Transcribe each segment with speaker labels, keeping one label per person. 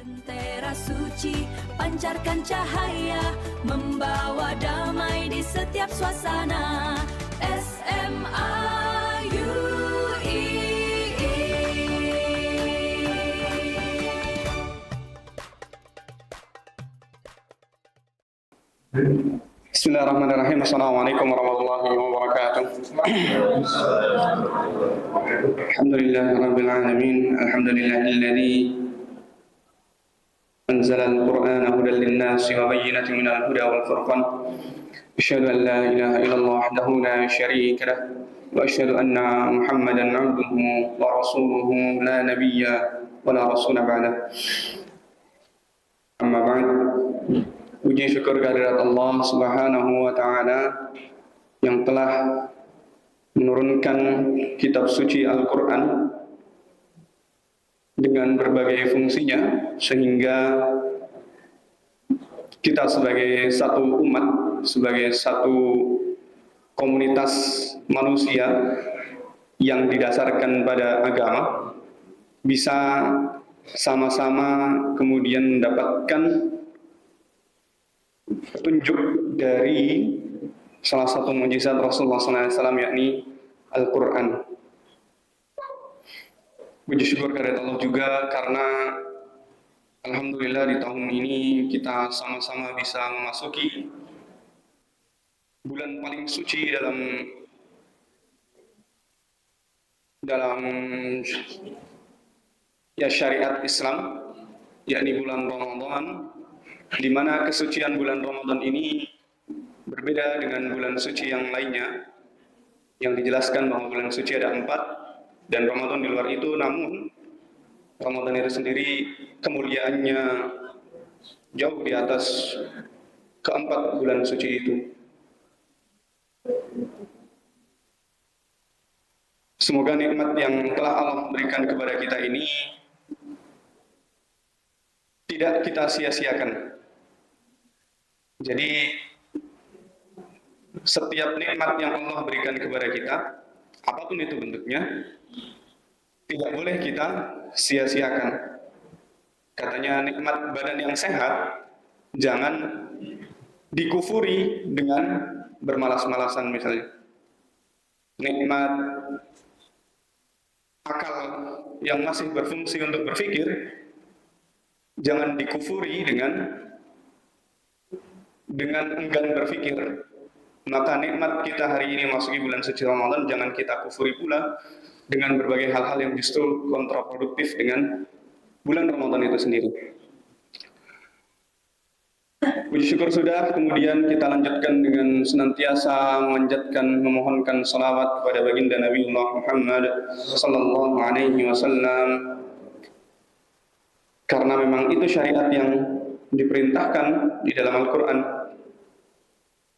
Speaker 1: Lentera suci pancarkan cahaya, membawa damai di setiap suasana.
Speaker 2: Bismillahirrahmanirrahim. Assalamualaikum warahmatullahi wabarakatuh. Alhamdulillahirabbil alamin. Alhamdulillahilladzi anzala al-Qur'ana hudan lin-nasi wa bayyinatin minal huda wal furqan. Asyhadu an la ilaha illallah wahdahu la syarika lah wa asyhadu anna Muhammadan 'abduhu wa rasuluhu la nabiyya wa la rasula ba'dah. Amma ba'd. Puji syukur kehadirat Allah Subhanahu wa Ta'ala yang telah menurunkan kitab suci Al-Quran dengan berbagai fungsinya, sehingga kita sebagai satu umat, sebagai satu komunitas manusia yang didasarkan pada agama, bisa sama-sama kemudian mendapatkan petunjuk dari salah satu mukjizat Rasulullah SAW, yakni Al-Quran. Puji syukur kepada Allah juga karena alhamdulillah di tahun ini kita sama-sama bisa memasuki bulan paling suci dalam syariat Islam, yakni bulan Ramadan, di mana kesucian bulan Ramadan ini berbeda dengan bulan suci yang lainnya, yang dijelaskan bahwa bulan suci ada 4 dan Ramadan di luar itu. Namun Ramadan itu sendiri kemuliaannya jauh di atas keempat bulan suci itu. Semoga nikmat yang telah Allah berikan kepada kita ini tidak kita sia-siakan. Jadi setiap nikmat yang Allah berikan kepada kita, apapun itu bentuknya, tidak boleh kita sia-siakan. Katanya nikmat badan yang sehat jangan dikufuri dengan bermalas-malasan misalnya. Nikmat akal yang masih berfungsi untuk berpikir jangan dikufuri dengan enggan berpikir. Maka nikmat kita hari ini masuki bulan suci Ramadan jangan kita kufuri pula dengan berbagai hal-hal yang justru kontraproduktif dengan bulan Ramadan itu sendiri. Puji syukur sudah, kemudian kita lanjutkan dengan senantiasa memanjatkan, memohonkan salawat kepada baginda Nabiullah Muhammad sallallahu alaihi wasallam, karena memang itu syariat yang diperintahkan di dalam Al-Quran.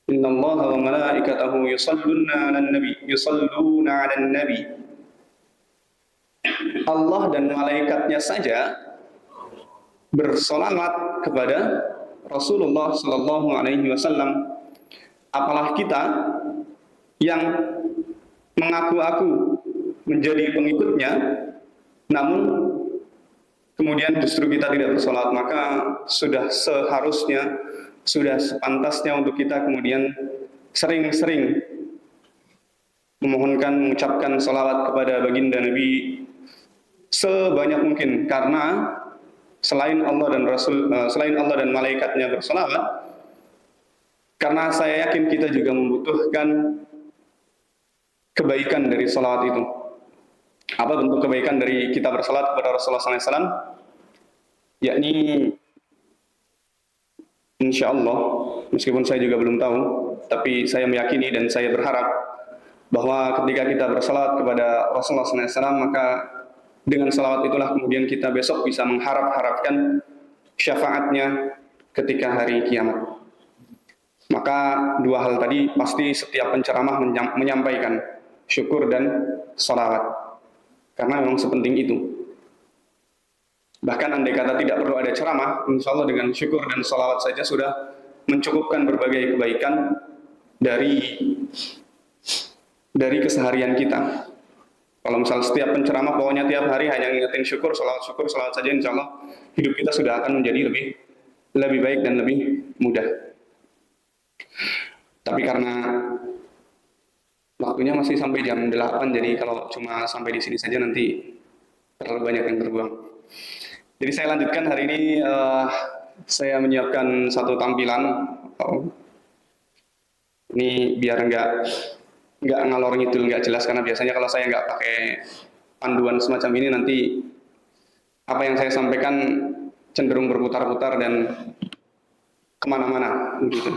Speaker 2: Innallaha wa malaikatahu yusalluna 'alan nabi. Allah dan malaikatnya saja bersolawat kepada Rasulullah sallallahu alaihi wasallam. Apalah kita yang mengaku-aku menjadi pengikutnya, namun kemudian justru kita tidak bersolawat. Maka sudah seharusnya, sudah sepantasnya untuk kita kemudian sering-sering memohonkan, mengucapkan salawat kepada baginda Nabi sebanyak mungkin, karena selain Allah dan malaikatnya bersalawat, karena saya yakin kita juga membutuhkan kebaikan dari salawat itu. Apa bentuk kebaikan dari kita bersalawat kepada Rasulullah SAW? Yakni insya Allah, meskipun saya juga belum tahu, tapi saya meyakini dan saya berharap bahwa ketika kita bersalawat kepada Rasulullah SAW, maka dengan salawat itulah kemudian kita besok bisa mengharapkan syafaatnya ketika hari kiamat. Maka dua hal tadi pasti setiap penceramah menyampaikan, syukur dan salawat, karena memang sepenting itu. Bahkan andai kata tidak perlu ada ceramah, insya Allah dengan syukur dan salawat saja sudah mencukupkan berbagai kebaikan dari keseharian kita. Kalau misal setiap penceramah pokoknya tiap hari hanya ngingetin syukur, salawat saja, insya Allah hidup kita sudah akan menjadi lebih baik dan lebih mudah. Tapi karena waktunya masih sampai jam 8, jadi kalau cuma sampai di sini saja nanti terlalu banyak yang terbuang. Jadi saya lanjutkan hari ini, saya menyiapkan satu tampilan. Ini biar nggak ngalor ngidul, nggak jelas, karena biasanya kalau saya nggak pakai panduan semacam ini nanti apa yang saya sampaikan cenderung berputar-putar dan kemana-mana gitu.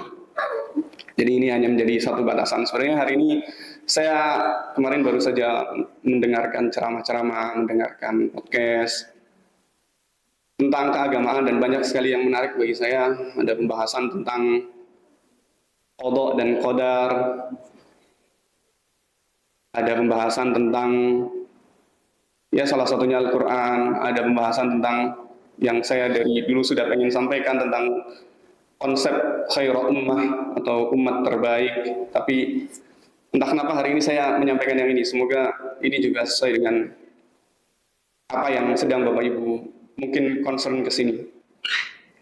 Speaker 2: Jadi ini hanya menjadi satu batasan. Sebenarnya hari ini saya kemarin baru saja mendengarkan ceramah-ceramah, mendengarkan podcast tentang keagamaan dan banyak sekali yang menarik bagi saya. Ada pembahasan tentang qada dan qadar, ada pembahasan tentang ya salah satunya Al-Quran, ada pembahasan tentang yang saya dari dulu sudah pengen sampaikan tentang konsep khairul ummah atau umat terbaik. Tapi entah kenapa hari ini saya menyampaikan yang ini. Semoga ini juga sesuai dengan apa yang sedang Bapak Ibu mungkin concern ke sini.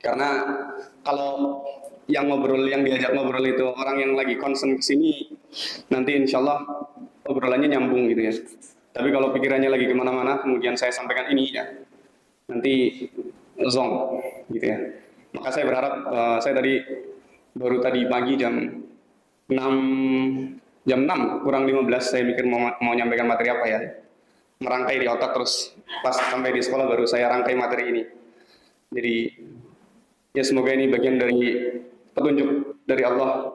Speaker 2: Karena kalau yang diajak ngobrol itu orang yang lagi concern ke sini, nanti insya Allah obrolannya nyambung gitu ya. Tapi kalau pikirannya lagi kemana-mana, kemudian saya sampaikan ini ya, nanti zong gitu ya. Maka saya berharap, saya baru tadi pagi jam 6 kurang 15 saya mikir mau nyampaikan materi apa ya. Merangkai di otak, terus pas sampai di sekolah baru saya rangkai materi ini. Jadi ya semoga ini bagian dari petunjuk dari Allah,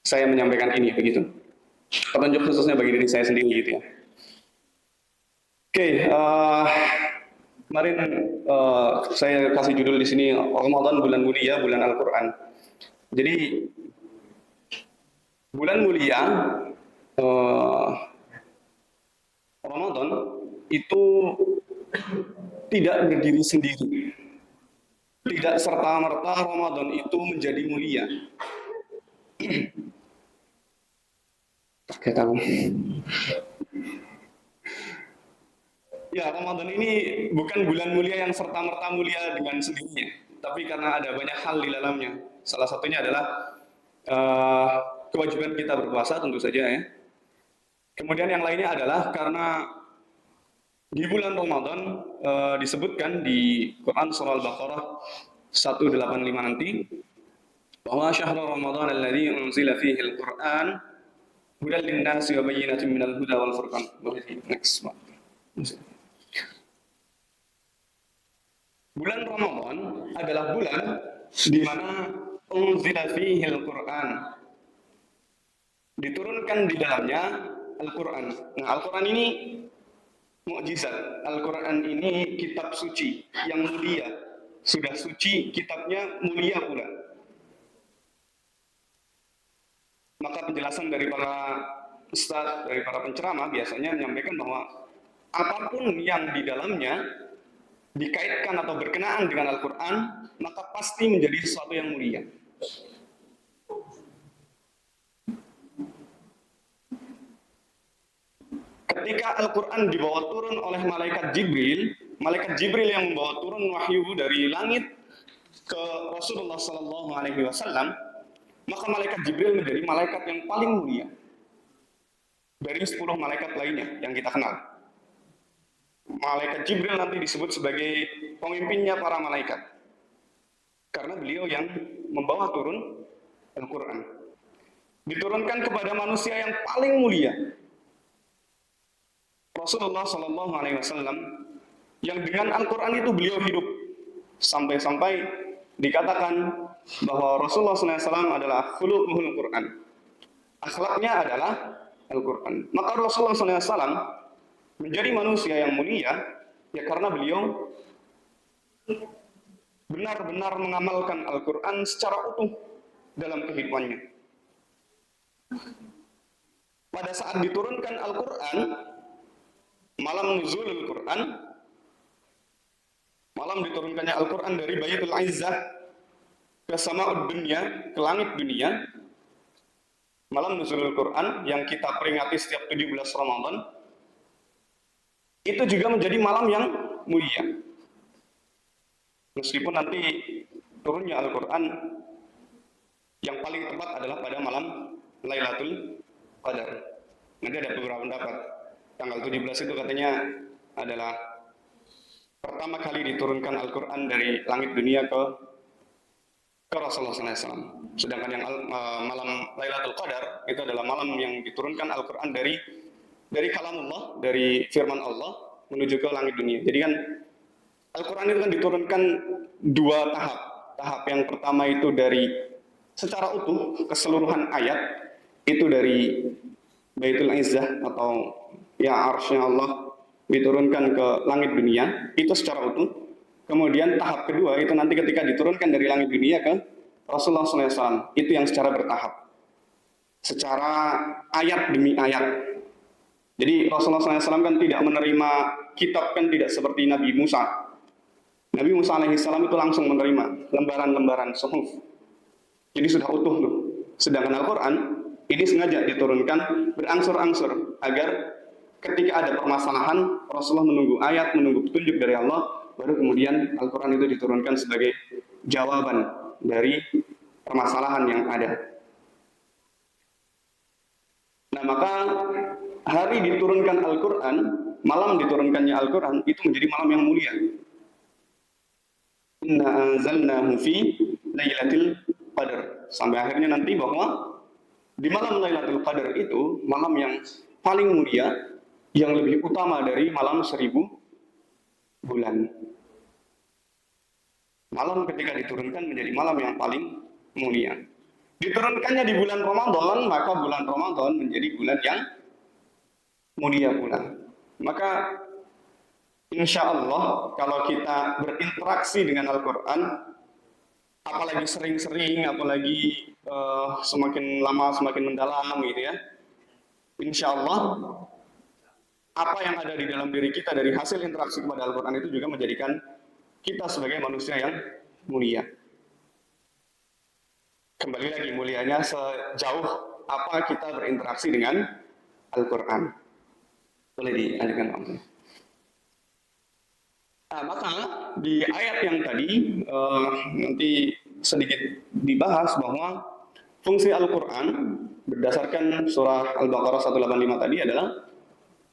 Speaker 2: saya menyampaikan ini begitu. Petunjuk khususnya bagi diri saya sendiri gitu ya. Oke, kemarin saya kasih judul di sini Ramadan bulan mulia, bulan Al-Quran. Jadi bulan mulia Ramadan itu tidak berdiri sendiri. Tidak serta-merta Ramadan itu menjadi mulia. Oke, tahu. Ya, Ramadan ini bukan bulan mulia yang serta-merta mulia dengan sendirinya, tapi karena ada banyak hal di dalamnya. Salah satunya adalah kewajiban kita berpuasa tentu saja ya. Kemudian yang lainnya adalah karena di bulan Ramadan disebutkan di Quran surah Al-Baqarah 185 nanti bahwa syahrul Ramadan alladzi unzila fihi al-Qur'an hudan lin-nasi wa bayyinatin minal huda wal furqan. Next. Bulan Ramadan adalah bulan di mana unzila fihi al-Qur'an, diturunkan di dalamnya Al-Quran. Nah, Al-Quran ini mukjizat. Al-Quran ini kitab suci yang mulia. Sudah suci, kitabnya mulia pula. Maka penjelasan dari para ustadz, dari para penceramah biasanya menyampaikan bahwa apapun yang di dalamnya dikaitkan atau berkenaan dengan Al-Quran, maka pasti menjadi sesuatu yang mulia. Ketika Al-Quran dibawa turun oleh malaikat Jibril yang membawa turun wahyu dari langit ke Rasulullah SAW, maka malaikat Jibril menjadi malaikat yang paling mulia dari 10 malaikat lainnya yang kita kenal. Malaikat Jibril nanti disebut sebagai pemimpinnya para malaikat karena beliau yang membawa turun Al-Quran. Diturunkan kepada manusia yang paling mulia, Rasulullah SAW, yang dengan Al-Quran itu beliau hidup sampai-sampai dikatakan bahwa Rasulullah SAW adalah khuluquhul Quran, akhlaknya adalah Al-Quran. Maka Rasulullah SAW menjadi manusia yang mulia ya karena beliau benar-benar mengamalkan Al-Quran secara utuh dalam kehidupannya. Pada saat diturunkan Al-Quran, malam nuzulul Quran, malam diturunkannya Al-Quran dari Baitul Izzah ke sama'ud dunya, ke langit dunia, Malam nuzulul Quran yang kita peringati setiap 17 Ramadan itu juga menjadi malam yang mulia. Meskipun nanti turunnya Al-Quran yang paling tepat adalah pada malam Lailatul Qadar. Nanti ada beberapa pendapat. Tanggal 17 itu katanya adalah pertama kali diturunkan Al-Quran dari langit dunia ke Rasulullah SAW. Sedangkan yang malam Lailatul Qadar itu adalah malam yang diturunkan Al-Quran dari kalamullah, dari firman Allah menuju ke langit dunia. Jadi kan Al-Quran itu kan diturunkan dua tahap. Tahap yang pertama itu dari secara utuh, keseluruhan ayat, itu dari Baitul Izzah atau ya arsy Allah diturunkan ke langit dunia, itu secara utuh. Kemudian tahap kedua itu nanti ketika diturunkan dari langit dunia ke Rasulullah SAW, itu yang secara bertahap. Secara ayat demi ayat. Jadi Rasulullah SAW kan tidak menerima kitab, kan tidak seperti Nabi Musa. Nabi Musa alaihissalam itu langsung menerima lembaran-lembaran suhuf. Jadi sudah utuh tuh. Sedangkan Al-Quran ini sengaja diturunkan berangsur-angsur agar ketika ada permasalahan Rasulullah menunggu ayat, menunggu petunjuk dari Allah, baru kemudian Al-Quran itu diturunkan sebagai jawaban dari permasalahan yang ada. Nah maka hari diturunkan Al-Quran, malam diturunkannya Al-Quran itu menjadi malam yang mulia. Inna anzalnahu fi lailatul qadar. Sampai akhirnya nanti bahwa di malam Lailatul Qadar itu malam yang paling mulia, yang lebih utama dari malam 1000 bulan. Malam ketika diturunkan menjadi malam yang paling mulia. Diturunkannya di bulan Ramadan, maka bulan Ramadan menjadi bulan yang mulia pula. Maka insya Allah kalau kita berinteraksi dengan Al-Quran, apalagi sering-sering, apalagi semakin lama semakin mendalam gitu ya, insya Allah apa yang ada di dalam diri kita dari hasil interaksi kepada Al-Quran itu juga menjadikan kita sebagai manusia yang mulia. Kembali lagi, mulianya sejauh apa kita berinteraksi dengan Al-Quran. Boleh dilanjutkan Pak. Nah, maka di ayat yang tadi nanti sedikit dibahas bahwa fungsi Al-Quran berdasarkan surah Al-Baqarah 185 tadi adalah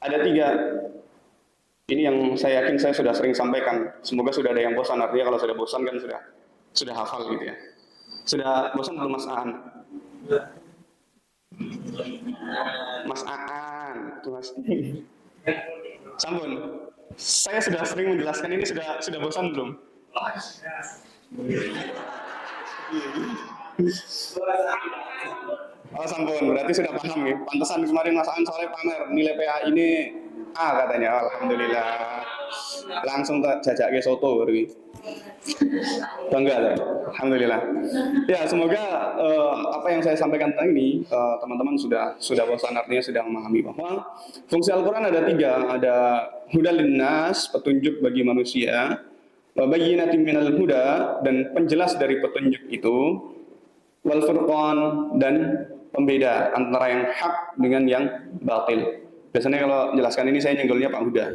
Speaker 2: ada 3. Ini yang saya yakin saya sudah sering sampaikan. Semoga sudah ada yang bosan. Artinya kalau sudah bosan kan sudah hafal gitu ya. Sudah bosan belum Mas Aan? Mas Aan, tuh Mas. Sampun. Saya sudah sering menjelaskan ini, sudah bosan belum? Oh sampun, berarti sudah paham ya. Pantesan kemarin Mas Aan soalnya pamer nilai PA ini A katanya. Alhamdulillah. Langsung tak jajak ke soto baru ini. Bangga lah. Alhamdulillah. Ya semoga apa yang saya sampaikan tadi ini teman-teman sudah bosan, artinya sudah memahami bahwa fungsi Al-Quran ada 3. Ada hudal linnas, petunjuk bagi manusia, bayyinatin minal huda, dan penjelas dari petunjuk itu, wal furqan, dan pembeda antara yang hak dengan yang batil. Biasanya kalau jelaskan ini saya nyenggolnya Pak Huda.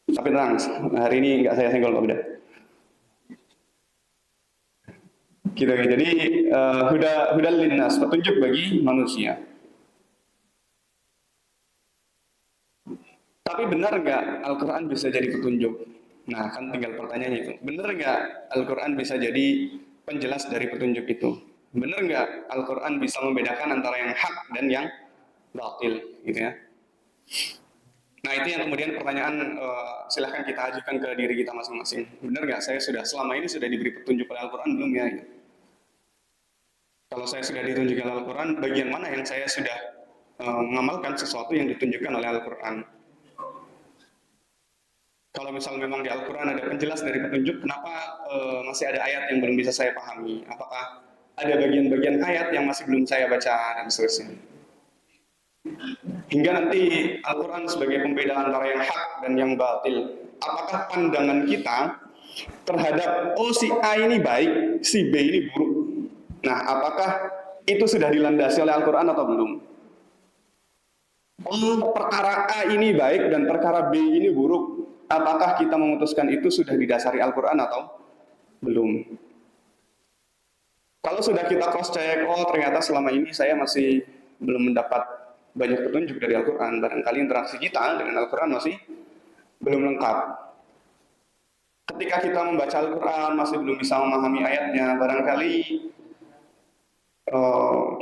Speaker 2: Tapi tenang, hari ini nggak saya senggol Pak Huda. Gitu, jadi hudal linnas, petunjuk bagi manusia. Tapi benar nggak Al-Quran bisa jadi petunjuk? Nah kan tinggal pertanyaannya itu. Benar nggak Al-Quran bisa jadi penjelas dari petunjuk itu? Benar nggak Al-Quran bisa membedakan antara yang hak dan yang batil, gitu ya? Nah itu yang kemudian pertanyaan silahkan kita ajukan ke diri kita masing-masing. Benar nggak saya selama ini sudah diberi petunjuk oleh Al-Quran belum ya? Kalau saya sudah ditunjukkan oleh Al-Quran, bagian mana yang saya sudah mengamalkan sesuatu yang ditunjukkan oleh Al-Quran? Kalau misal memang di Al-Quran ada penjelas dari petunjuk, kenapa masih ada ayat yang belum bisa saya pahami? Apakah ada bagian-bagian ayat yang masih belum saya baca, dan seterusnya? Hingga nanti Al-Quran sebagai pembeda antara yang hak dan yang batil. Apakah pandangan kita terhadap, oh si A ini baik, si B ini buruk? Nah, apakah itu sudah dilandasi oleh Al-Quran atau belum? Perkara A ini baik dan perkara B ini buruk. Apakah kita memutuskan itu sudah didasari Al-Quran atau belum? Kalau sudah kita cross check, oh ternyata selama ini saya masih belum mendapat banyak petunjuk dari Al-Quran, barangkali interaksi kita dengan Al-Quran masih belum lengkap. Ketika kita membaca Al-Quran masih belum bisa memahami ayatnya, barangkali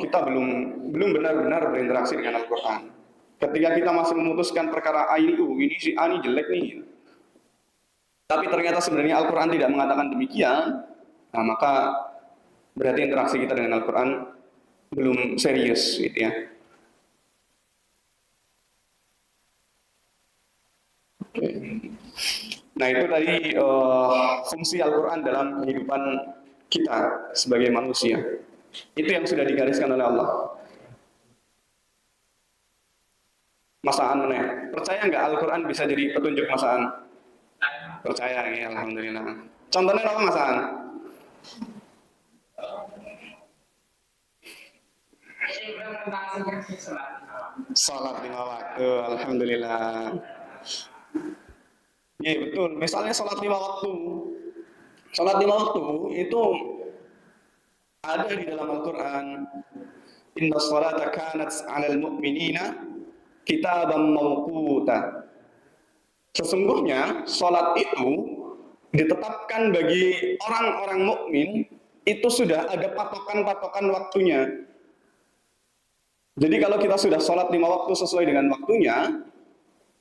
Speaker 2: kita belum benar-benar berinteraksi dengan Al-Quran. Ketika kita masih memutuskan perkara A ini si A ini jelek nih, tapi ternyata sebenarnya Al-Quran tidak mengatakan demikian, nah maka berarti interaksi kita dengan Al-Quran belum serius gitu ya. Oke. Nah itu tadi fungsi Al-Quran dalam kehidupan kita sebagai manusia. Itu yang sudah digariskan oleh Allah. Masaan mana? Percaya nggak Al-Quran bisa jadi petunjuk masaan? Percaya ya, alhamdulillah. Contohnya apa masaan? Salat 5 waktu, alhamdulillah. Iya betul. Misalnya salat 5 waktu. Salat 5 waktu itu ada di dalam Al-Quran. Inna salata kanat 'alal mu'minina kitaban mawquta. Sesungguhnya salat itu ditetapkan bagi orang-orang mukmin itu sudah ada patokan-patokan waktunya. Jadi kalau kita sudah salat 5 waktu sesuai dengan waktunya,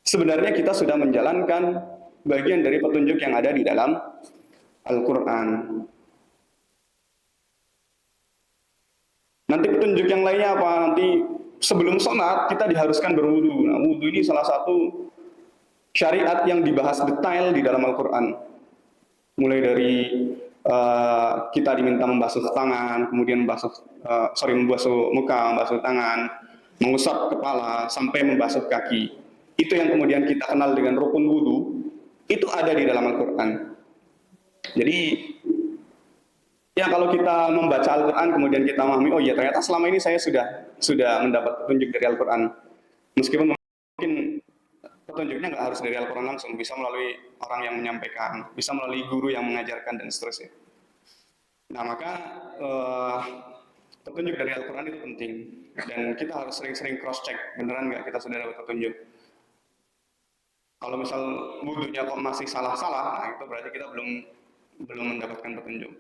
Speaker 2: sebenarnya kita sudah menjalankan bagian dari petunjuk yang ada di dalam Al-Quran. Nanti petunjuk yang lainnya apa? Nanti sebelum sholat kita diharuskan berwudu. Nah, wudu ini salah satu syariat yang dibahas detail di dalam Al-Quran. Mulai dari kita diminta membasuh tangan, kemudian membasuh muka, membasuh tangan, mengusap kepala, sampai membasuh kaki. Itu yang kemudian kita kenal dengan rukun wudu, itu ada di dalam Al-Quran. Jadi ya kalau kita membaca Al-Quran kemudian kita memahami, oh ya ternyata selama ini saya sudah mendapat petunjuk dari Al-Quran. Meskipun mungkin petunjuknya nggak harus dari Al-Quran langsung, bisa melalui orang yang menyampaikan, bisa melalui guru yang mengajarkan dan seterusnya. Nah maka petunjuk dari Al-Quran itu penting dan kita harus sering-sering cross check beneran nggak kita sudah dapat petunjuk. Kalau misal wudhunya kok masih salah-salah, nah itu berarti kita belum mendapatkan petunjuk.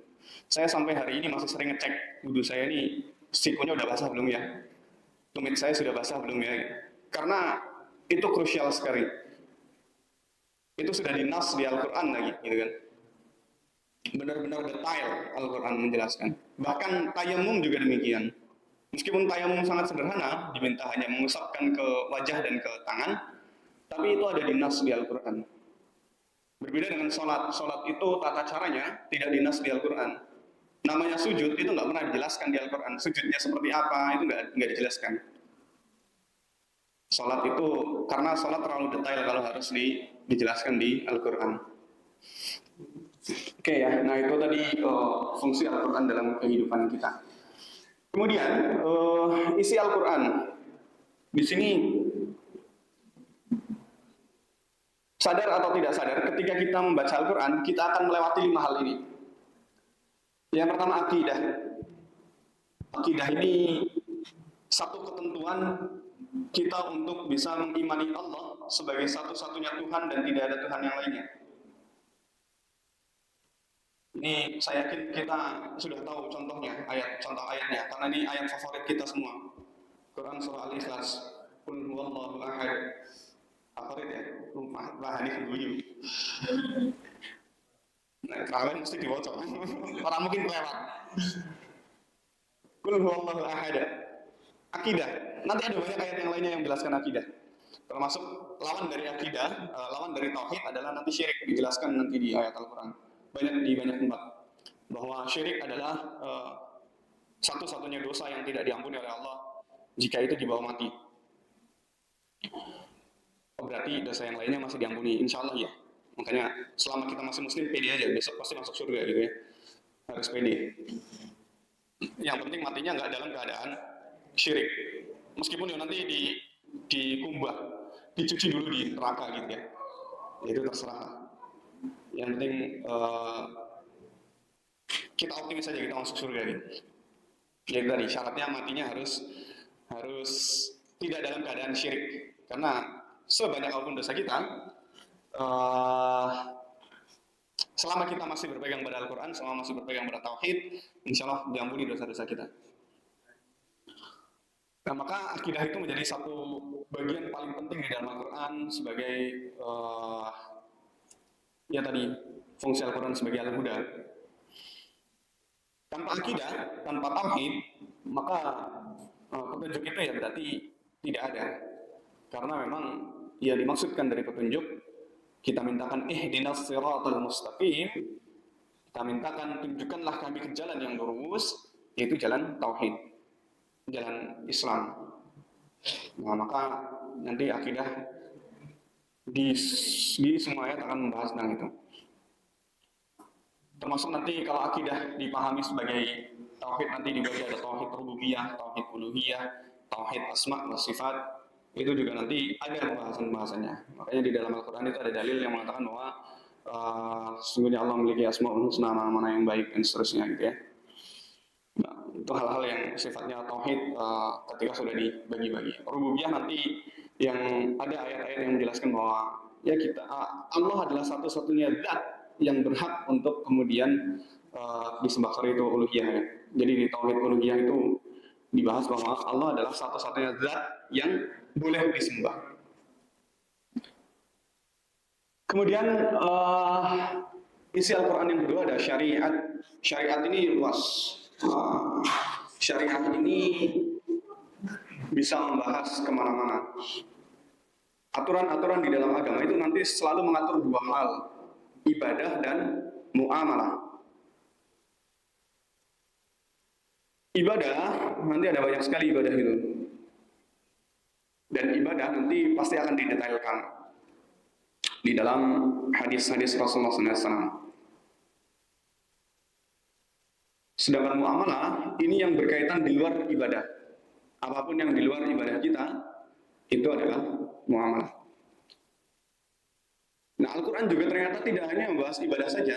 Speaker 2: Saya sampai hari ini masih sering ngecek wudhu saya ini sikunya udah basah belum ya, tumit saya sudah basah belum ya, karena itu krusial sekali. Itu sudah dinas di Al-Quran lagi, gitu kan. Benar-benar detail Al-Quran menjelaskan. Bahkan tayamum juga demikian. Meskipun tayamum sangat sederhana, diminta hanya mengusapkan ke wajah dan ke tangan, tapi itu ada dinas di Al-Quran. Berbeda dengan sholat. Sholat itu tata caranya tidak dinas di Al-Quran. Namanya sujud itu nggak pernah dijelaskan di Al-Quran. Sujudnya seperti apa itu nggak dijelaskan. Sholat itu karena sholat terlalu detail kalau harus dijelaskan di Al-Quran. Oke ya, nah itu tadi fungsi Al-Quran dalam kehidupan kita. Kemudian isi Al-Quran di sini sadar atau tidak sadar, ketika kita membaca Al-Quran kita akan melewati 5 hal ini. Yang pertama akidah. Akidah ini satu ketentuan kita untuk bisa mengimani Allah sebagai satu-satunya Tuhan dan tidak ada Tuhan yang lainnya. Ini saya yakin kita sudah tahu contohnya, contoh ayatnya, karena ini ayat favorit kita semua. Quran surah Al-Ikhlas. Qul huwallahu ahad. Favorit ya, rumah ini bunyi. Nah, kalian mesti dibaca. Orang mungkin kelewat. Qul huwallahu ahad. Akidah. Nanti ada banyak ayat yang lainnya yang menjelaskan akidah. Termasuk lawan dari akidah, lawan dari tauhid adalah nanti syirik, dijelaskan nanti di ayat Al-Quran. Di banyak tempat. Bahwa syirik adalah satu-satunya dosa yang tidak diampuni oleh Allah jika itu dibawa mati. Berarti dosa yang lainnya masih diampuni, insya Allah ya. Makanya selama kita masih muslim, pede aja, besok pasti masuk surga gitu ya. Harus pede. Yang penting matinya nggak dalam keadaan syirik. Meskipun ya nanti dikumbah, dicuci dulu di neraka gitu ya. Itu terserah. Yang penting kita optimis saja kita masuk surga gitu. Jadi tadi syaratnya matinya harus tidak dalam keadaan syirik. Karena sebanyak apapun dosa kita, eh, selama kita masih berpegang pada Al-Quran, selama masih berpegang pada Tauhid, insya Allah diampuni dosa-dosa kita. Nah, maka akidah itu menjadi satu bagian paling penting di dalam Al-Quran sebagai ya tadi fungsi Al-Quran sebagai Al-Huda. Tanpa akidah, tanpa tauhid, maka petunjuk itu ya berarti tidak ada. Karena memang ya dimaksudkan dari petunjuk, kita mintakan ihdinas siratal mustaqim, kita mintakan tunjukkanlah kami ke jalan yang lurus, yaitu jalan tauhid, jalan Islam. Nah, maka nanti akidah di semua ayat akan membahas tentang itu. Termasuk nanti kalau akidah dipahami sebagai tauhid, nanti dibagi ada tauhid rububiyah, tauhid uluhiyah, tauhid asma wa sifat. Itu juga nanti ada pembahasan-pembahasannya. Makanya di dalam Al-Quran itu ada dalil yang mengatakan bahwa sesungguhnya Allah memiliki asmaul husna, nama-nama yang baik dan seterusnya gitu ya. Nah, itu hal-hal yang sifatnya tauhid ketika sudah dibagi-bagi. Rububiyah nanti yang ada ayat-ayat yang menjelaskan bahwa ya kita Allah adalah satu-satunya zat yang berhak untuk kemudian disembah. Sorry, itu uluhiyah ya. Jadi di tauhid uluhiyah itu dibahas bahwa Allah adalah satu-satunya zat yang boleh disembah. Kemudian isi Al-Quran yang kedua ada syariat. Syariat ini luas. Syariat ini bisa membahas kemana-mana. Aturan-aturan di dalam agama itu nanti selalu mengatur dua hal, ibadah dan muamalah. Ibadah, nanti ada banyak sekali ibadah itu. Dan ibadah nanti pasti akan didetailkan di dalam hadis-hadis Rasulullah SAW. Sedangkan muamalah, ini yang berkaitan di luar ibadah. Apapun yang di luar ibadah kita, itu adalah muamalah. Nah, Al-Quran juga ternyata tidak hanya membahas ibadah saja.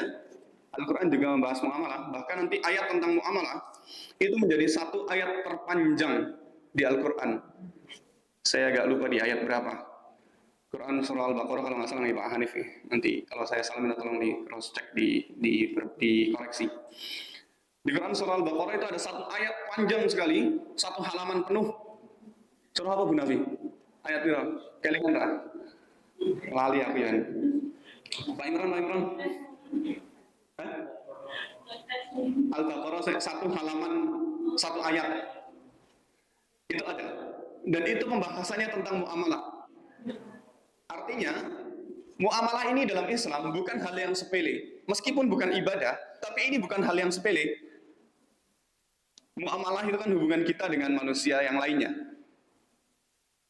Speaker 2: Al-Quran juga membahas muamalah. Bahkan nanti ayat tentang muamalah itu menjadi satu ayat terpanjang di Al-Quran. Saya agak lupa di ayat berapa. Quran surah Al-Baqarah kalau nggak salah nih Pak Hanif. Nanti kalau saya salah minta tolong di cross check, di koreksi. Di Quran surah Al-Baqarah itu ada satu ayat panjang sekali, satu halaman penuh. Surah apa Bu Nafi? Ayat berapa? Kelingan tak? Lali aku ya. Pak Imran. Hah? Al-Baqarah satu halaman, satu ayat. Itu ada. Dan itu pembahasannya tentang muamalah. Artinya, muamalah ini dalam Islam bukan hal yang sepele. Meskipun bukan ibadah, tapi ini bukan hal yang sepele. Muamalah itu kan hubungan kita dengan manusia yang lainnya.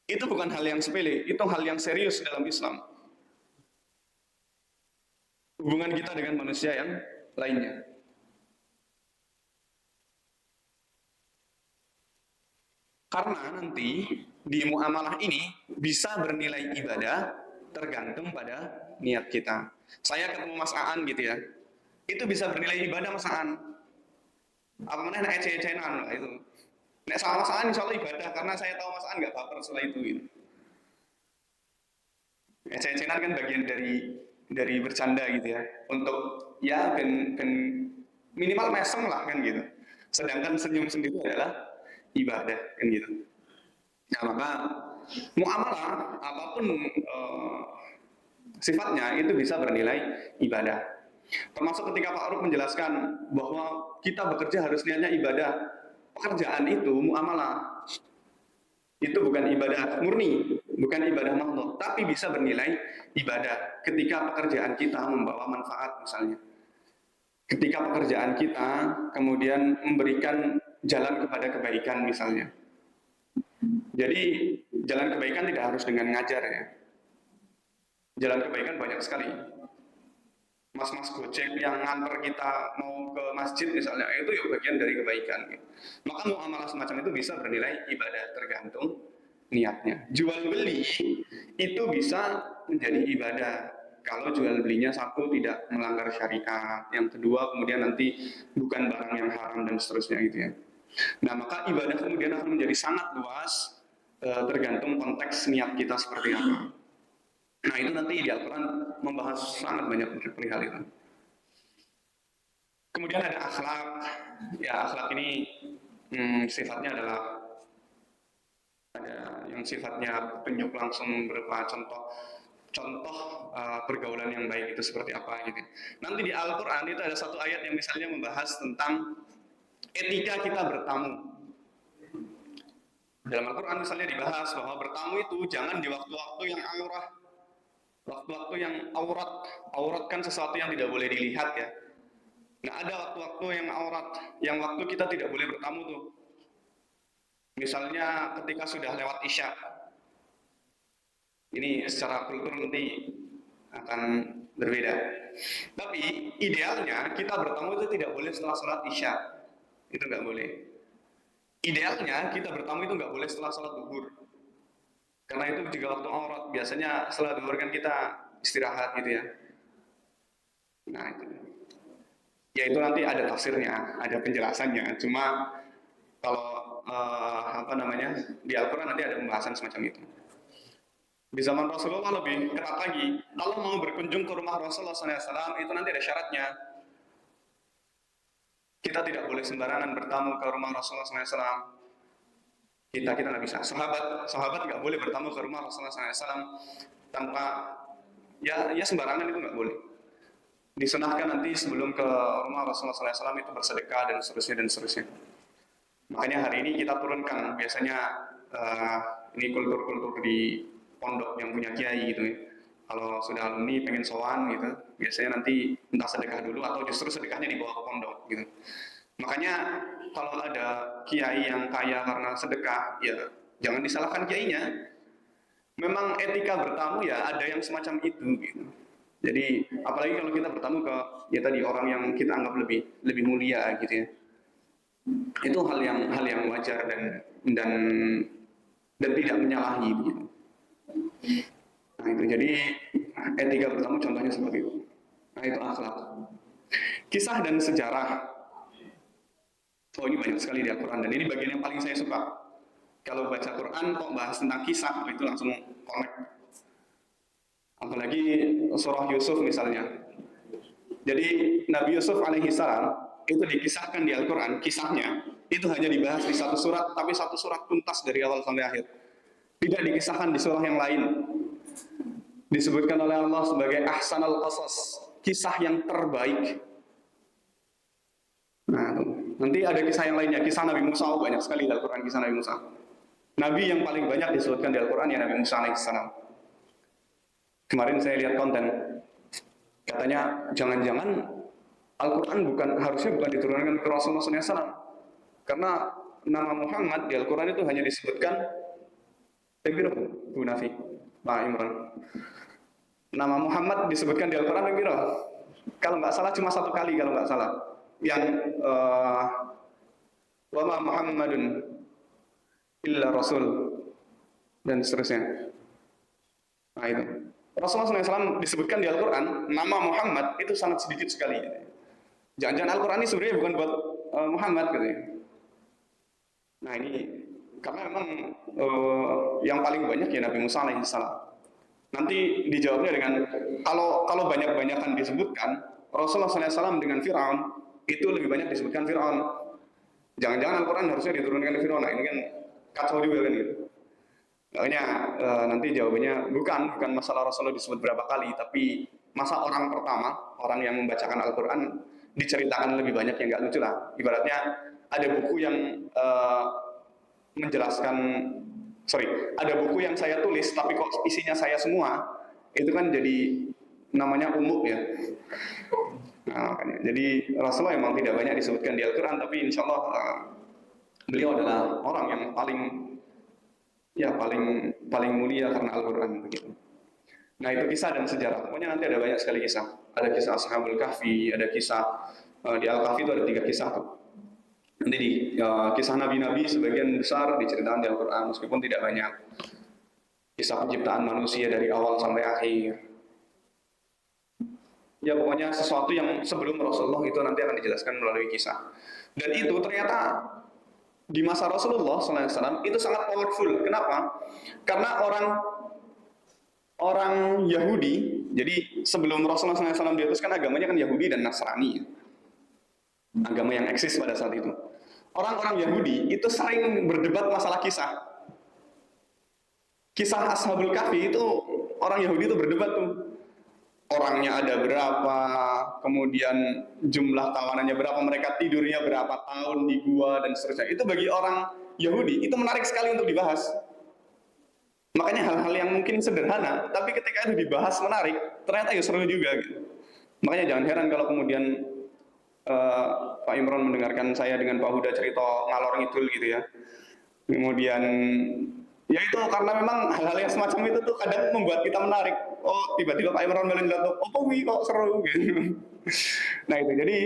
Speaker 2: Itu bukan hal yang sepele, itu hal yang serius dalam Islam. Hubungan kita dengan manusia yang lainnya. Karena nanti di muamalah ini bisa bernilai ibadah tergantung pada niat kita. Saya ketemu Mas Aan gitu ya, itu bisa bernilai ibadah Mas Aan. Apa mana nek ece-ecenan lah itu. Nek sama Mas Aan insya Allah ibadah karena saya tahu Mas Aan nggak baper setelah itu. Gitu. Ece-ecenan kan bagian dari bercanda gitu ya. Untuk ya ben minimal mesem lah kan gitu. Sedangkan senyum sendiri adalah ibadah kan gitu. Nah, maka muamalah apapun sifatnya itu bisa bernilai ibadah. Termasuk ketika Pak Aruf menjelaskan bahwa kita bekerja harus niatnya ibadah. Pekerjaan itu muamalah. Itu bukan ibadah murni, bukan ibadah makhluk, tapi bisa bernilai ibadah ketika pekerjaan kita membawa manfaat misalnya. Ketika pekerjaan kita kemudian memberikan jalan kepada kebaikan misalnya. Jadi jalan kebaikan tidak harus dengan ngajar ya. Jalan kebaikan banyak sekali. mas-mas Gojek yang nganter kita mau ke masjid misalnya, itu ya bagian dari kebaikan. Maka muamalah semacam itu bisa bernilai ibadah, tergantung niatnya. Jual beli itu bisa menjadi ibadah kalau jual belinya satu tidak melanggar syariat, yang kedua kemudian nanti bukan barang yang haram dan seterusnya gitu ya. Nah maka ibadah kemudian akan menjadi sangat luas, tergantung konteks niat kita seperti apa. Nah itu nanti di Al-Quran membahas sangat banyak perihal itu. Kemudian ada akhlak. Ya akhlak ini sifatnya adalah ada yang sifatnya tunjuk langsung berupa contoh pergaulan yang baik itu seperti apa gitu. Nanti di Al-Quran itu ada satu ayat yang misalnya membahas tentang etika kita bertamu. Dalam Al-Quran misalnya dibahas bahwa bertamu itu jangan di waktu-waktu yang waktu-waktu yang aurat kan sesuatu yang tidak boleh dilihat ya. Nah ada waktu-waktu yang aurat, yang waktu kita tidak boleh bertamu tuh. Misalnya ketika sudah lewat Isya. Ini secara kultur nanti akan berbeda. Tapi idealnya kita bertamu itu tidak boleh setelah sholat Isya. Itu nggak boleh. Idealnya kita bertamu itu nggak boleh setelah sholat zuhur. Karena itu juga waktu aurat. Biasanya setelah zuhur kan kita istirahat gitu ya. Nah itu. Ya itu nanti ada tafsirnya, ada penjelasannya. Cuma kalau di Al-Quran nanti ada pembahasan semacam itu. Di zaman Rasulullah lebih ketat lagi. Kalau mau berkunjung ke rumah Rasulullah SAW itu nanti ada syaratnya. Kita tidak boleh sembarangan bertamu ke rumah Rasulullah SAW. Kita nggak bisa. Sahabat nggak boleh bertamu ke rumah Rasulullah SAW tanpa ya sembarangan, itu nggak boleh. Disunahkan nanti sebelum ke rumah Rasulullah SAW itu bersedekah dan seterusnya. Makanya hari ini kita turunkan biasanya ini kultur-kultur di pondok yang punya kiai gitu ya. Kalau sudah alumni pengen sowan gitu, biasanya nanti entah sedekah dulu atau justru sedekahnya dibawa ke pondok gitu. Makanya kalau ada kiai yang kaya karena sedekah, ya jangan disalahkan kiainya. Memang etika bertamu ya ada yang semacam itu gitu. Jadi apalagi kalau kita bertamu ke ya tadi orang yang kita anggap lebih mulia gitu ya. Itu hal yang wajar dan tidak menyalahi begitu. Nah itu jadi etika bertamu contohnya seperti itu. Nah itu akhlak. Kisah dan sejarah. Oh ini banyak sekali di Al-Quran dan ini bagian yang paling saya suka. Kalau baca Quran kok bahas tentang kisah itu langsung connect. Apalagi surah Yusuf misalnya. Jadi Nabi Yusuf alaihi salam itu dikisahkan di Al-Quran, kisahnya itu hanya dibahas di satu surat, tapi satu surat tuntas dari awal sampai akhir. Tidak dikisahkan di surah yang lain. Disebutkan oleh Allah sebagai ahsanal qasas, kisah yang terbaik. Nah, nanti ada kisah yang lainnya, kisah Nabi Musa, banyak sekali di Al-Quran kisah Nabi Musa. Nabi yang paling banyak disebutkan di Al-Quran ya Nabi Musa alaihissalam. Kemarin saya lihat konten, katanya jangan-jangan Al-Quran harusnya bukan diturunkan ke Rasulullah SAW, karena nama Muhammad di Al-Quran itu hanya disebutkan Bu Nafi, Pak Imran. Nama Muhammad disebutkan di Al-Quran kalau nggak salah cuma satu kali kalau nggak salah, yang wa ma Muhammadun illa Rasul dan seterusnya. Nah itu Rasulullah SAW disebutkan di Al-Quran nama Muhammad itu sangat sedikit sekali. Jangan-jangan Al-Quran ini sebenarnya bukan buat Muhammad gitu ya. Nah ini karena memang yang paling banyak ya Nabi Musa alaihissalam. Nanti dijawabnya dengan kalau banyak-banyakan disebutkan Rasulullah SAW dengan Fir'aun itu lebih banyak disebutkan Fir'aun. Jangan-jangan Al-Quran harusnya diturunkan ke Fir'aun. Nah ini kan kacau juga kan gitu. Makanya nanti jawabannya bukan masalah Rasulullah disebut berapa kali, tapi masa orang pertama, orang yang membacakan Al-Quran diceritakan lebih banyak, yang nggak lucu lah. Ibaratnya ada buku yang ada buku yang saya tulis tapi kok isinya saya semua, itu kan jadi namanya umum ya. Nah, makanya. Jadi Rasulullah memang tidak banyak disebutkan di Al-Quran, tapi insya Allah beliau adalah orang yang paling mulia karena Al-Quran begitu. Nah itu kisah dan sejarah. Pokoknya nanti ada banyak sekali kisah. Ada kisah Ashabul Kahfi, ada kisah di Al-Kahfi itu ada 3 kisah tuh. Nanti di kisah nabi-nabi sebagian besar diceritakan di Al-Quran meskipun tidak banyak. Kisah penciptaan manusia dari awal sampai akhir. Ya pokoknya sesuatu yang sebelum Rasulullah itu nanti akan dijelaskan melalui kisah. Dan itu ternyata di masa Rasulullah SAW itu sangat powerful. Kenapa? Karena orang Yahudi, jadi sebelum Rasulullah SAW diutuskan agamanya kan Yahudi dan Nasrani, agama yang eksis pada saat itu. Orang-orang Yahudi itu sering berdebat masalah kisah. Kisah Ashabul Kahfi itu orang Yahudi itu berdebat tuh. Orangnya ada berapa, kemudian jumlah tawanannya berapa, mereka tidurnya berapa tahun di gua dan seterusnya. Itu bagi orang Yahudi itu menarik sekali untuk dibahas. Makanya hal-hal yang mungkin sederhana, tapi ketika itu dibahas menarik, ternyata ya seru juga gitu. Makanya jangan heran kalau kemudian Pak Imron mendengarkan saya dengan Pak Huda cerita ngalor ngidul gitu ya. Kemudian ya itu karena memang hal-hal yang semacam itu tuh kadang membuat kita menarik. Oh tiba-tiba Pak Imron melihat tuh, oh wih kok seru gitu. Nah itu jadi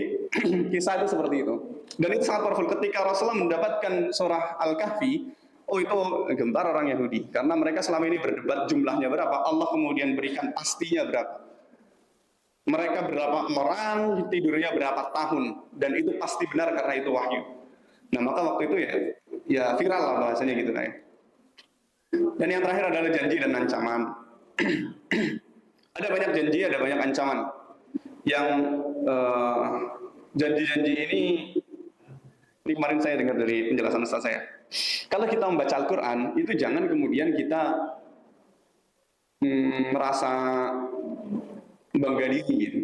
Speaker 2: kisah itu seperti itu. Dan itu sangat powerful ketika Rasulullah mendapatkan surah Al-Kahfi. Oh itu gentar orang Yahudi karena mereka selama ini berdebat jumlahnya berapa. Allah kemudian berikan pastinya berapa. Mereka berapa orang tidurnya berapa tahun dan itu pasti benar karena itu wahyu. Nah maka waktu itu ya viral lah bahasanya gitu ya. Dan yang terakhir adalah janji dan ancaman. Ada banyak janji, ada banyak ancaman. Yang janji-janji ini kemarin saya dengar dari penjelasan Ustaz saya. Kalau kita membaca Al-Quran, itu jangan kemudian kita merasa bangga diri gitu.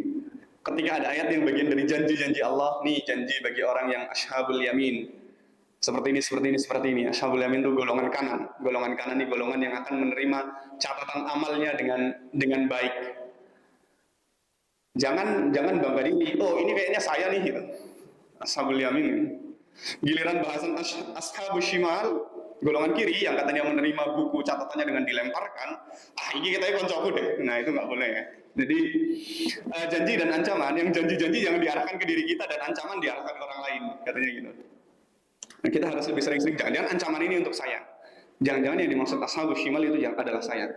Speaker 2: Ketika ada ayat yang bagian dari janji-janji Allah, nih janji bagi orang yang ashabul yamin. Seperti ini. Ashabul yamin itu golongan kanan. Golongan kanan ini golongan yang akan menerima catatan amalnya dengan baik. Jangan bangga diri. Oh ini kayaknya saya nih gitu. Ashabul yamin. Giliran bahasan ashabul shimal, golongan kiri yang katanya menerima buku catatannya dengan dilemparkan, ini kita koncoku deh. Nah itu nggak boleh ya. Jadi janji dan ancaman, yang janji-janji jangan diarahkan ke diri kita dan ancaman diarahkan ke orang lain, katanya gitu. Nah, kita harus lebih sering-sering jangan ancaman ini untuk saya. Jangan-jangan yang dimaksud ashabul shimal itu adalah saya.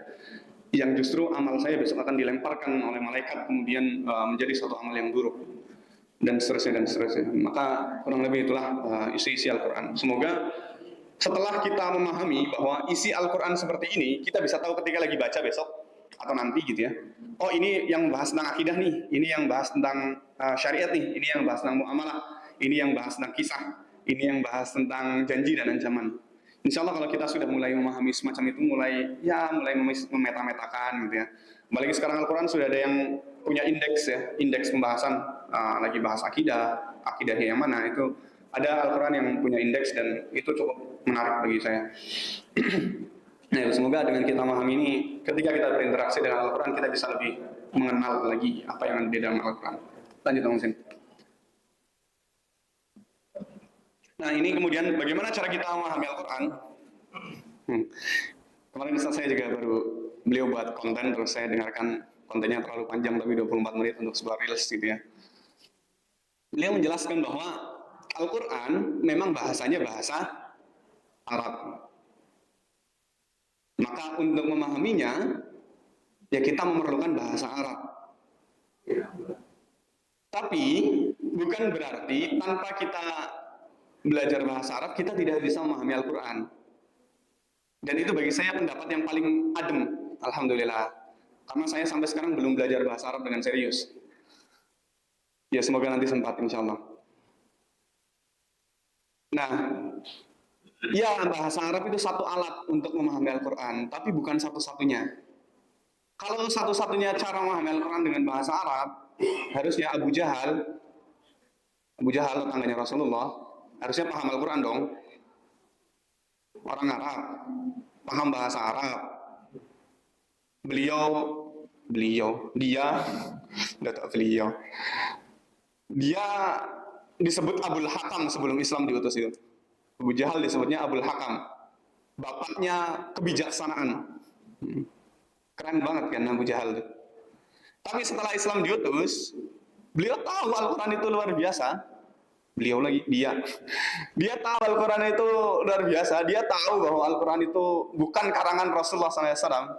Speaker 2: Yang justru amal saya besok akan dilemparkan oleh malaikat kemudian menjadi suatu amal yang buruk. Dan seterusnya. Maka kurang lebih itulah isi Al-Quran. Semoga setelah kita memahami bahwa isi Al-Quran seperti ini, kita bisa tahu ketika lagi baca besok atau nanti gitu ya. Oh ini yang bahas tentang akidah nih, ini yang bahas tentang syariat nih, ini yang bahas tentang muamalah, ini yang bahas tentang kisah, ini yang bahas tentang janji dan ancaman. Insya Allah kalau kita sudah mulai memahami semacam itu, mulai memeta-metakan gitu ya. Apalagi sekarang Al-Quran sudah ada yang punya indeks ya, indeks pembahasan, lagi bahas akidahnya yang mana, itu ada Al-Quran yang punya indeks dan itu cukup menarik bagi saya. Nah, semoga dengan kita memahami ini, ketika kita berinteraksi dengan Al-Quran, kita bisa lebih mengenal lagi apa yang ada di dalam Al-Quran. Lanjut Om Sin. Nah ini kemudian bagaimana cara kita memahami Al-Quran. Kemarin saya juga beliau buat konten, terus saya dengarkan kontennya terlalu panjang tapi 24 menit untuk sebuah reels gitu ya. Beliau menjelaskan bahwa Al-Quran memang bahasanya bahasa Arab. Maka untuk memahaminya ya kita memerlukan bahasa Arab. Tapi bukan berarti tanpa kita belajar bahasa Arab kita tidak bisa memahami Al-Quran. Dan itu bagi saya pendapat yang paling adem, alhamdulillah. Karena saya sampai sekarang belum belajar bahasa Arab dengan serius. Ya semoga nanti sempat insya Allah. Nah, ya bahasa Arab itu satu alat untuk memahami Al-Quran, tapi bukan satu-satunya. Kalau satu-satunya cara memahami Al-Quran dengan bahasa Arab, harusnya Abu Jahal tetangganya Rasulullah, harusnya paham Al-Quran dong. Orang Arab, paham bahasa Arab. Dia disebut Abul Hakam sebelum Islam diutus itu. Abu Jahal disebutnya Abul Hakam, bapaknya kebijaksanaan. Keren banget kan Abu Jahal tuh. Tapi setelah Islam diutus, beliau tahu Al-Quran itu luar biasa. Dia tahu Al-Quran itu luar biasa. Dia tahu bahwa Al-Quran itu bukan karangan Rasulullah SAW.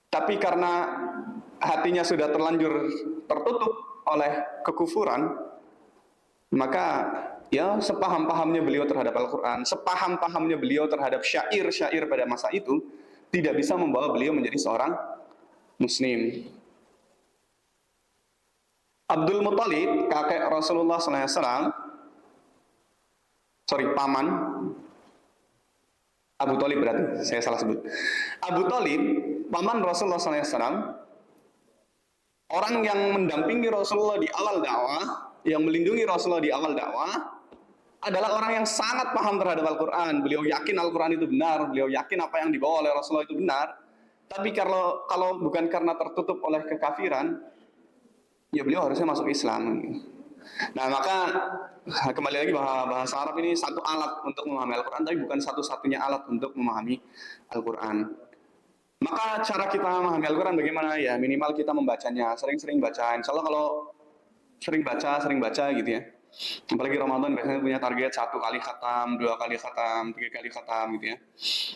Speaker 2: Tapi karena hatinya sudah terlanjur tertutup oleh kekufuran, maka ya sepaham-pahamnya beliau terhadap Al-Quran, sepaham-pahamnya beliau terhadap syair-syair pada masa itu, tidak bisa membawa beliau menjadi seorang Muslim. Abdul Muthalib, kakek Rasulullah SAW, paman Abu Thalib berarti, saya salah sebut. Abu Thalib, paman Rasulullah SAW, orang yang mendampingi Rasulullah di awal dakwah, yang melindungi Rasulullah di awal dakwah, adalah orang yang sangat paham terhadap Al-Quran. Beliau yakin Al-Quran itu benar, beliau yakin apa yang dibawa oleh Rasulullah itu benar. Tapi kalau bukan karena tertutup oleh kekafiran, ya beliau harusnya masuk Islam. Nah, maka kembali lagi bahwa bahasa Arab ini satu alat untuk memahami Al-Quran, tapi bukan satu-satunya alat untuk memahami Al-Quran. Maka cara kita memahami Al-Quran bagaimana? Ya minimal kita membacanya, sering-sering baca. Insya Allah kalau sering baca gitu ya. Apalagi Ramadan biasanya punya target 1 kali khatam, 2 kali khatam, 3 kali khatam gitu ya.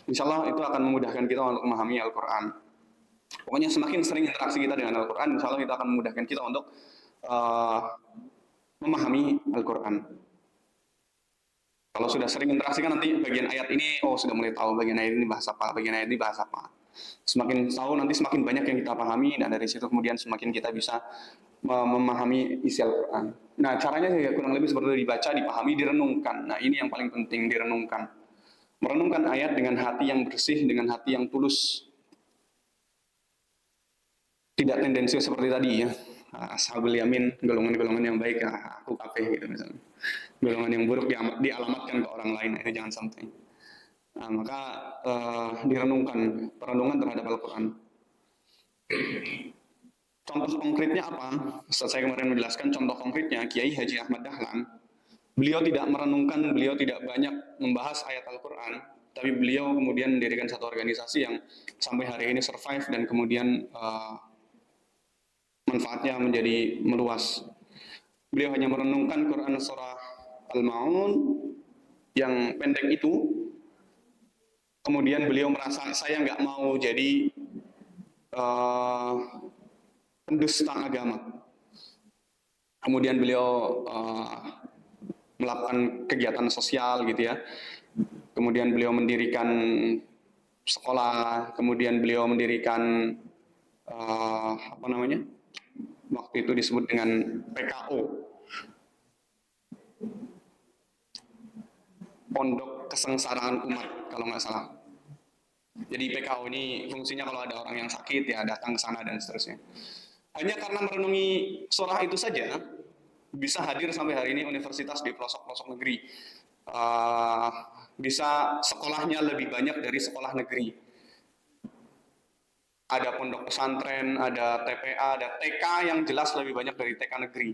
Speaker 2: Insya Allah itu akan memudahkan kita untuk memahami Al-Quran. Pokoknya semakin sering interaksi kita dengan Al-Quran, insya Allah itu akan memudahkan kita untuk memahami Al-Quran. Kalau sudah sering interaksi kan nanti bagian ayat ini, sudah mulai tahu bagian ayat ini bahasa apa, bagian ayat ini bahasa apa. Semakin tahu nanti semakin banyak yang kita pahami, dan dari situ kemudian semakin kita bisa memahami isi Al-Quran. Nah, caranya ya kurang lebih seperti itu, dibaca, dipahami, direnungkan. Nah, ini yang paling penting, direnungkan. Merenungkan ayat dengan hati yang bersih, dengan hati yang tulus. Tidak tendensius seperti tadi ya, Ashabul Yamin, golongan-golongan yang baik, aku kafir gitu misalnya. Golongan yang buruk dialamatkan ke orang lain, itu jangan sampai. Nah, maka direnungkan, perenungan terhadap Al-Quran. Contoh konkretnya apa? Setelah saya kemarin menjelaskan contoh konkretnya, Kiai Haji Ahmad Dahlan, beliau tidak merenungkan, beliau tidak banyak membahas ayat Al-Quran, tapi beliau kemudian mendirikan satu organisasi yang sampai hari ini survive dan kemudian manfaatnya menjadi meluas. Beliau hanya merenungkan Quran surah Al-Ma'un yang pendek itu. Kemudian beliau merasa saya nggak mau jadi pendusta agama. Kemudian beliau melakukan kegiatan sosial gitu ya. Kemudian beliau mendirikan sekolah. Kemudian beliau mendirikan waktu itu disebut dengan PKO, Pondok Kesengsaraan Umat kalau nggak salah. Jadi PKO ini fungsinya kalau ada orang yang sakit ya datang ke sana dan seterusnya. Hanya karena merenungi surah itu saja bisa hadir sampai hari ini universitas di pelosok-pelosok negeri. Bisa sekolahnya lebih banyak dari sekolah negeri. Ada pondok pesantren, ada TPA, ada TK yang jelas lebih banyak dari TK negeri.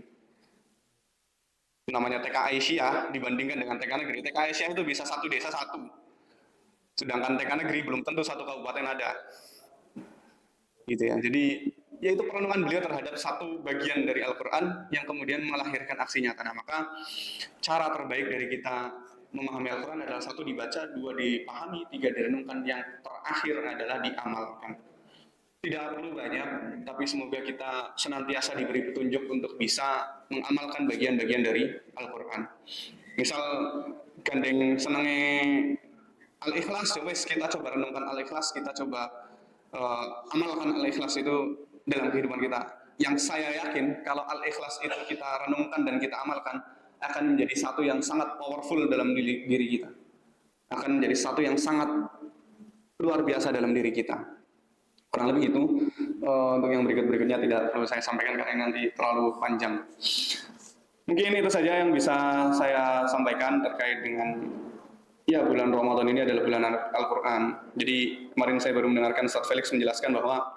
Speaker 2: Namanya TK Aisyah dibandingkan dengan TK negeri. TK Aisyah itu bisa satu desa satu. Sedangkan TK negeri belum tentu satu kabupaten ada. Gitu ya. Jadi ya itu perenungan beliau terhadap satu bagian dari Al-Quran yang kemudian melahirkan aksi nyata. Nah, maka cara terbaik dari kita memahami Al-Quran adalah 1 dibaca, 2 dipahami, 3 direnungkan, yang terakhir adalah diamalkan. Tidak perlu banyak, tapi semoga kita senantiasa diberi petunjuk untuk bisa mengamalkan bagian-bagian dari Al-Quran. Misal gandeng senenge Al-Ikhlas, kita coba renungkan Al-Ikhlas, kita coba amalkan Al-Ikhlas itu dalam kehidupan kita. Yang saya yakin kalau Al-Ikhlas itu kita renungkan dan kita amalkan, akan menjadi satu yang sangat powerful dalam diri kita. Akan menjadi satu yang sangat luar biasa dalam diri kita. Kurang lebih itu. Untuk yang berikutnya tidak perlu saya sampaikan karena nanti terlalu panjang. Mungkin itu saja yang bisa saya sampaikan terkait dengan ya bulan Ramadan ini adalah bulan Al-Quran. Jadi kemarin saya baru mendengarkan Ustaz Felix menjelaskan bahwa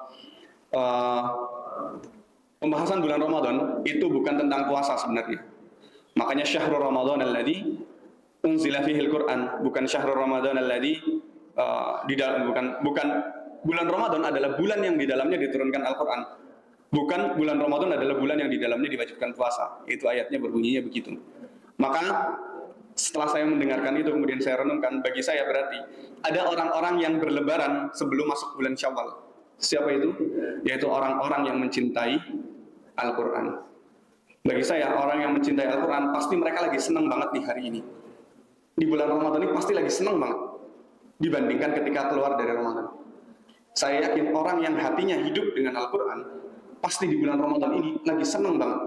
Speaker 2: pembahasan bulan Ramadan itu bukan tentang puasa sebenarnya. Makanya syahrul Ramadan alladzi unzila fihil Quran, bukan syahrul Ramadan alladzi bukan bulan Ramadan adalah bulan yang di dalamnya diturunkan Al-Quran. Bukan bulan Ramadan adalah bulan yang di dalamnya diwajibkan puasa. Itu ayatnya berbunyinya begitu. Maka setelah saya mendengarkan itu, kemudian saya renungkan, bagi saya berarti ada orang-orang yang berlebaran sebelum masuk bulan Syawal. Siapa itu? Yaitu orang-orang yang mencintai Al-Quran. Bagi saya, orang yang mencintai Al-Quran, pasti mereka lagi senang banget di hari ini. Di bulan Ramadan ini pasti lagi senang banget dibandingkan ketika keluar dari Ramadan. Saya yakin orang yang hatinya hidup dengan Al-Quran pasti di bulan Ramadan ini lagi senang banget,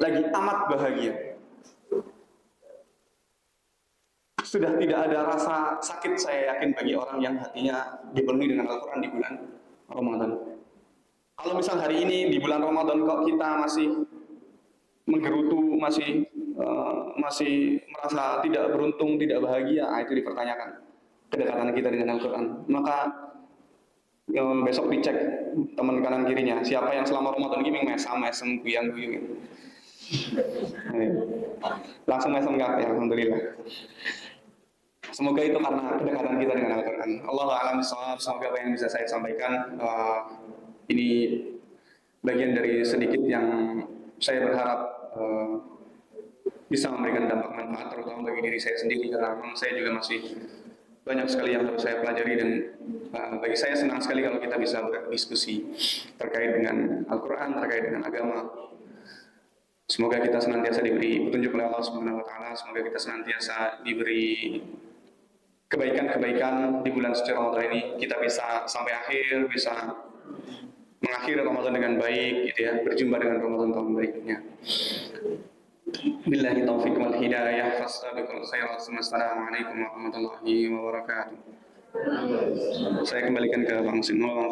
Speaker 2: lagi amat bahagia. Sudah tidak ada rasa sakit, saya yakin, bagi orang yang hatinya dipenuhi dengan Al-Quran di bulan Ramadan. Kalau misal hari ini di bulan Ramadan kok kita masih menggerutu, masih merasa tidak beruntung, tidak bahagia, itu dipertanyakan kedekatan kita dengan Al-Quran. Maka besok dicek teman kanan kirinya, siapa yang selama Ramadan ini mesem kuyang. Langsung mesem gak ya, alhamdulillah. Semoga itu karena kedekatan kita dengan Al-Quran. Allahu a'lam bishawab. Semoga apa yang bisa saya sampaikan ini bagian dari sedikit yang saya berharap bisa memberikan dampak manfaat, terutama bagi diri saya sendiri, karena memang saya juga masih banyak sekali yang harus saya pelajari, dan bagi saya senang sekali kalau kita bisa berdiskusi terkait dengan Al-Quran, terkait dengan agama. Semoga kita senantiasa diberi petunjuk oleh Allah Subhanahu wa taala, semoga kita senantiasa diberi kebaikan-kebaikan di bulan suci Ramadan ini, kita bisa sampai akhir, bisa mengakhiri Ramadan dengan baik, gitu ya, berjumpa dengan Ramadan tahun berikutnya. Billahi taufiq wal hidayah, fastabiqul khairat. Assalamualaikum warahmatullahi wabarakatuh. Saya kembalikan ke Bang Sinul.